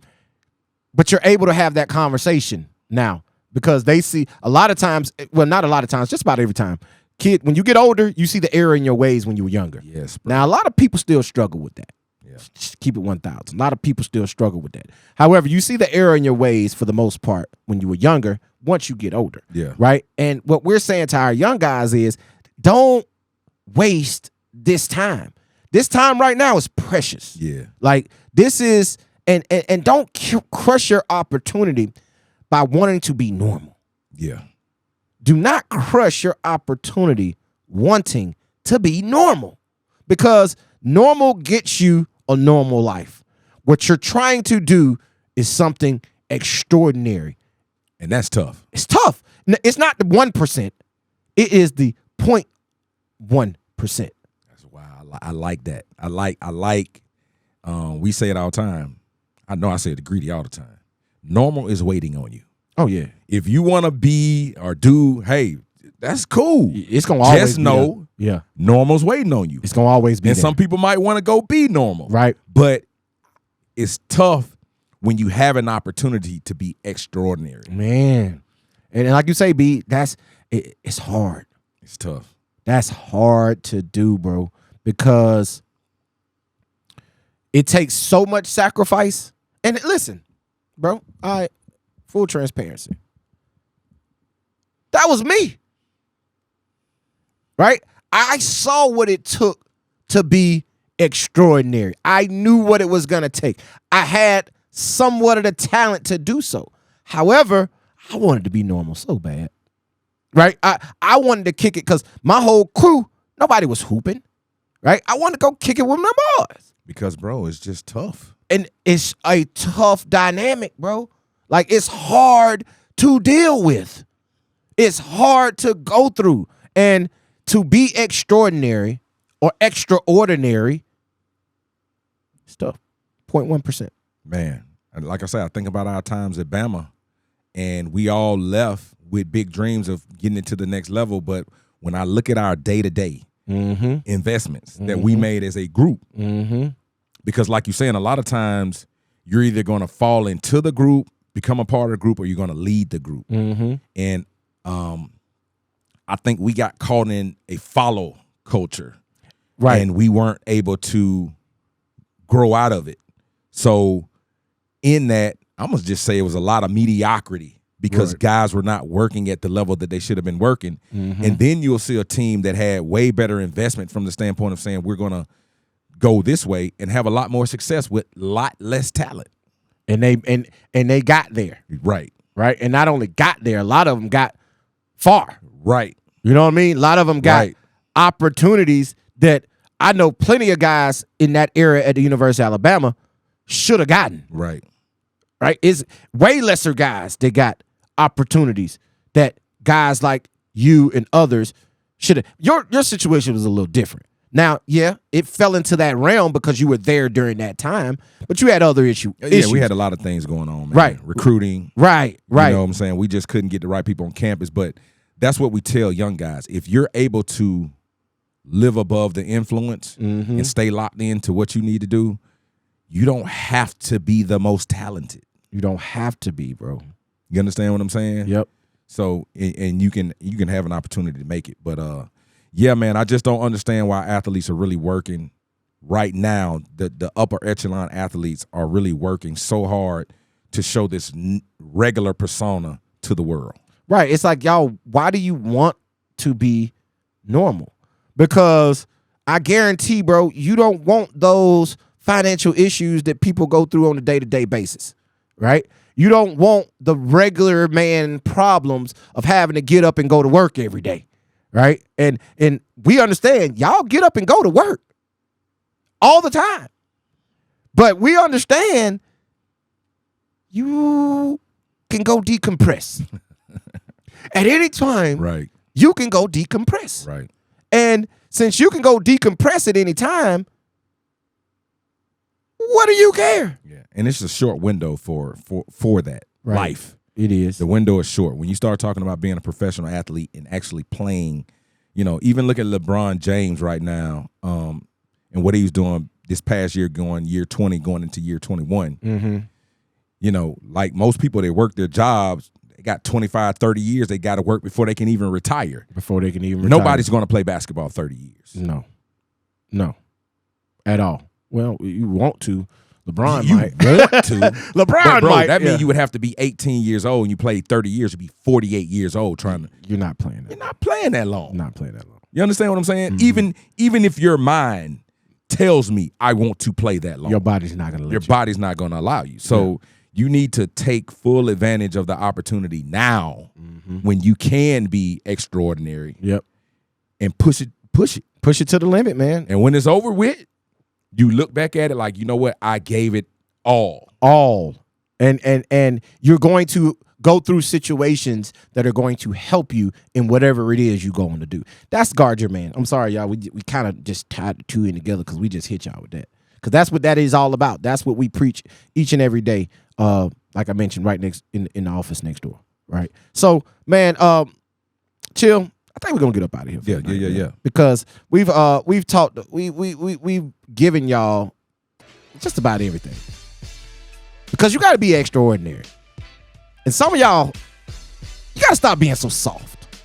but you're able to have that conversation now because they see a lot of times, well, not a lot of times, just about every time. Kid, when you get older, you see the error in your ways when you were younger. Yes, bro. Now, a lot of people still struggle with that. Just keep it 1,000. A lot of people still struggle with that. However, you see the error in your ways for the most part when you were younger. Once you get older, right. And what we're saying to our young guys is, don't waste this time. This time right now is precious. Yeah, like this is, and don't crush your opportunity by wanting to be normal. Yeah. Do not crush your opportunity wanting to be normal, because normal gets you a normal life. What you're trying to do is something extraordinary. And that's tough. It's tough. It's not the 1%. It is the 0.1%. That's wow. I like that. I like. We say it all the time. I know I say it to Greedy all the time. Normal is waiting on you. Oh yeah. If you want to be or do, hey, that's cool. It's gonna always just know. Yeah. Normal's waiting on you. It's gonna always be. And there. some people might want to go be normal. Right. But it's tough when you have an opportunity to be extraordinary. Man. And like you say, B, it's hard. It's tough. That's hard to do, bro, because it takes so much sacrifice. And listen, bro, full transparency. That was me. Right? I saw what it took to be extraordinary. I knew what it was going to take. I had somewhat of the talent to do so. However, I wanted to be normal so bad. Right? I wanted to kick it because my whole crew, nobody was hooping. Right? I wanted to go kick it with my boys. Because, bro, it's just tough. And it's a tough dynamic, bro. Like, it's hard to deal with. It's hard to go through. And to be extraordinary or extraordinary, it's tough. 0.1%. Man, like I said, I think about our times at Bama, and we all left with big dreams of getting into the next level. But when I look at our day-to-day investments that we made as a group, because like you're saying, a lot of times you're either going to fall into the group, become a part of the group, or you're going to lead the group. And I think we got caught in a follow culture. Right. And we weren't able to grow out of it. So in that, I'm going to just say it was a lot of mediocrity because guys were not working at the level that they should have been working. And then you'll see a team that had way better investment from the standpoint of saying we're going to go this way and have a lot more success with a lot less talent. And they got there. Right. Right. And not only got there, a lot of them got far. Right. You know what I mean? A lot of them got opportunities that I know plenty of guys in that era at the University of Alabama should have gotten. Right. Right. It's way lesser guys that got opportunities that guys like you and others should have. Your situation was a little different. Now, yeah, it fell into that realm because you were there during that time, but you had other issues. Yeah, we had a lot of things going on, man. Right. Recruiting. Right. You know what I'm saying? We just couldn't get the right people on campus, but that's what we tell young guys. If you're able to live above the influence and stay locked into what you need to do, you don't have to be the most talented. You don't have to be, bro. You understand what I'm saying? Yep. So, and you can have an opportunity to make it. But yeah, man, I just don't understand why athletes are really working right now. The upper echelon athletes are really working so hard to show this regular persona to the world. Right. It's like, y'all, why do you want to be normal? Because I guarantee, bro, you don't want those financial issues that people go through on a day-to-day basis, right? You don't want the regular man problems of having to get up and go to work every day, right? And we understand y'all get up and go to work all the time. But we understand you can go decompress. At any time, right, you can go decompress. Right. And since you can go decompress at any time, what do you care? Yeah. And it's a short window for that life. It is. The window is short. When you start talking about being a professional athlete and actually playing, you know, even look at LeBron James right now, and what he was doing this past year, going year 20, going into year 21. You know, like most people, they work their jobs. They got 25, 30 years they got to work before they can even retire. Before they can even retire. Nobody's going to play basketball 30 years. No. At all. Well, you want to. LeBron you might. want to. LeBron But, bro, might. that yeah. means you would have to be 18 years old and you played 30 years. You'd be 48 years old trying to. You're not playing that. You're not playing that long. Not playing that long. You understand what I'm saying? Even if your mind tells me I want to play that long, Your body's not going to let your you. body's not going to allow you. So you need to take full advantage of the opportunity now when you can be extraordinary. Yep. And push it. Push it to the limit, man. And when it's over with, you look back at it like, you know what? I gave it all. And you're going to go through situations that are going to help you in whatever it is you're going to do. That's guard your man. I'm sorry, y'all. We kind of just tied the two in together because we just hit y'all with that. Because that's what that is all about. That's what we preach each and every day. Like I mentioned, right next in the office next door. Right. So, man, chill. I think we're gonna get up out of here. For tonight, Yeah. Because we've talked. We've given y'all just about everything. Because you got to be extraordinary. And some of y'all, you got to stop being so soft.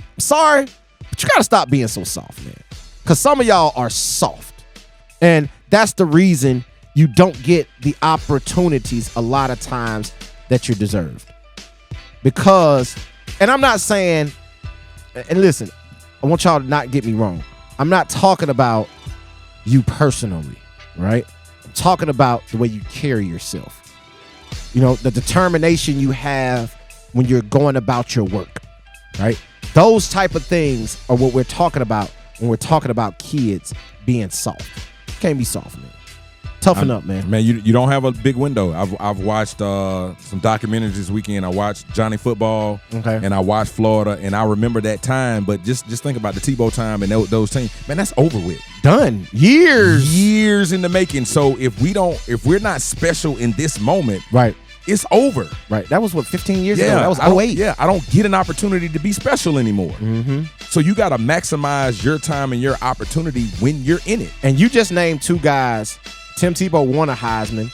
I'm sorry, but you got to stop being so soft, man. Because some of y'all are soft. And that's the reason you don't get the opportunities a lot of times that you deserved. Because, and I'm not saying, and listen, I want y'all to not get me wrong. I'm not talking about you personally, right? I'm talking about the way you carry yourself. You know, the determination you have when you're going about your work, right? Those type of things are what we're talking about when we're talking about kids being soft. You can't be soft, man. Toughen up, man. Man, you don't have a big window. I've watched some documentaries this weekend. I watched Johnny Football, and I watched Florida, and I remember that time. But just think about the Tebow time and those teams. Man, that's over with. Done. Years in the making. So if we're not special in this moment, right, it's over. Right. That was what 15 years ago. That was 08. Yeah, I don't get an opportunity to be special anymore. So you got to maximize your time and your opportunity when you're in it. And you just named two guys. Tim Tebow won a Heisman.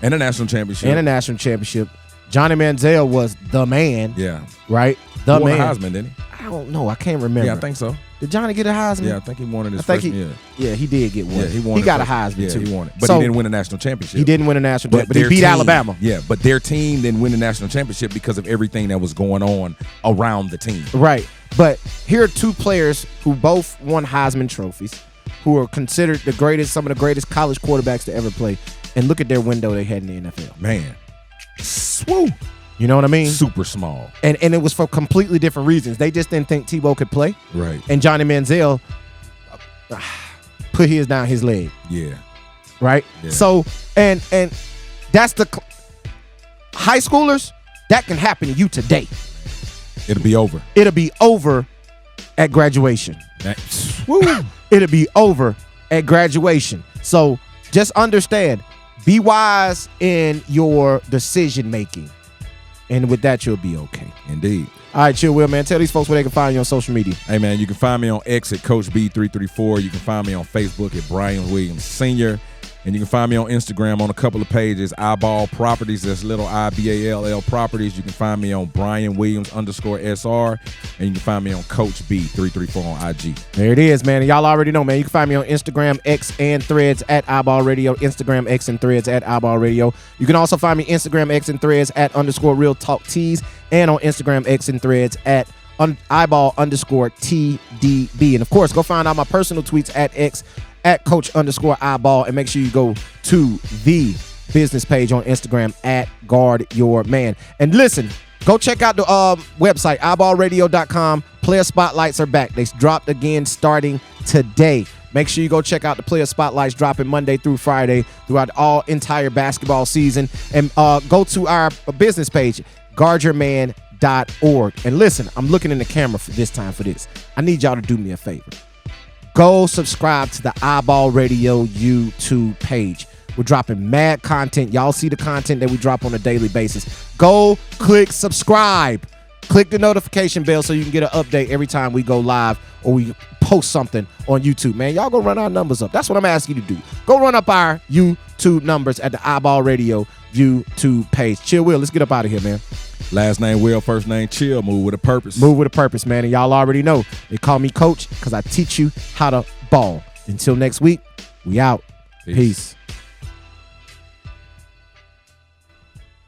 And a national championship. Johnny Manziel was the man. Yeah. Right? He won a Heisman, didn't he? I don't know. I can't remember. Yeah, I think so. Did Johnny get a Heisman? Yeah, I think he won it his freshman year. Yeah, he did get one. Yeah, he won. He got a Heisman too. He won it. But he didn't win a national championship. He didn't win a national championship, but he beat Alabama. Yeah, but their team didn't win the national championship because of everything that was going on around the team. Right. But here are two players who both won Heisman trophies, who are considered some of the greatest college quarterbacks to ever play. And look at their window they had in the NFL. Man. Swoo. You know what I mean? Super small. And it was for completely different reasons. They just didn't think Tebow could play. Right. And Johnny Manziel put his down his leg. Yeah. Right? Yeah. So, and that's the high schoolers, that can happen to you today. It'll be over. It'll be over at graduation. It'll be over at graduation. So just understand, be wise in your decision making. And with that, you'll be okay. Indeed. All right, chill, Will, man. Tell these folks where they can find you on social media. Hey, man, you can find me on X at Coach B334. You can find me on Facebook at Brian Williams Sr. And you can find me on Instagram on a couple of pages, iBall Properties. That's little IBALL Properties. You can find me on Brian Williams _SR. And you can find me on Coach B334 on IG. There it is, man. And y'all already know, man. You can find me on Instagram, X, and Threads at iBall Radio. Instagram, X, and Threads at iBall Radio. You can also find me Instagram, X, and Threads at _Real Talk Tees. And on Instagram, X, and Threads at iBall _TDB. And of course, go find out my personal tweets at X at Coach _iBall, and make sure you go to the business page on Instagram at Guard Your Man. And listen, go check out the website, iBallRadio.com. Player spotlights are back. They dropped again starting today. Make sure you go check out the player spotlights dropping Monday through Friday throughout all entire basketball season. And go to our business page, guardyourman.org. And listen, I'm looking in the camera for this time for this. I need y'all to do me a favor. Go subscribe to the iBall Radio YouTube page. We're dropping mad content. Y'all see the content that we drop on a daily basis. Go click subscribe. Click the notification bell so you can get an update every time we go live or we post something on YouTube. Man, y'all go run our numbers up. That's what I'm asking you to do. Go run up our YouTube numbers at the iBall Radio YouTube page. Chill, Will. Let's get up out of here, man. Last name Will, first name Chill. Move with a purpose. Move with a purpose, man. And y'all already know. They call me Coach because I teach you how to ball. Until next week, we out. Peace.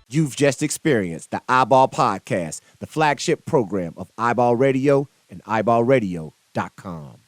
You've just experienced the iBall Podcast, the flagship program of iBall Radio and iBallradio.com.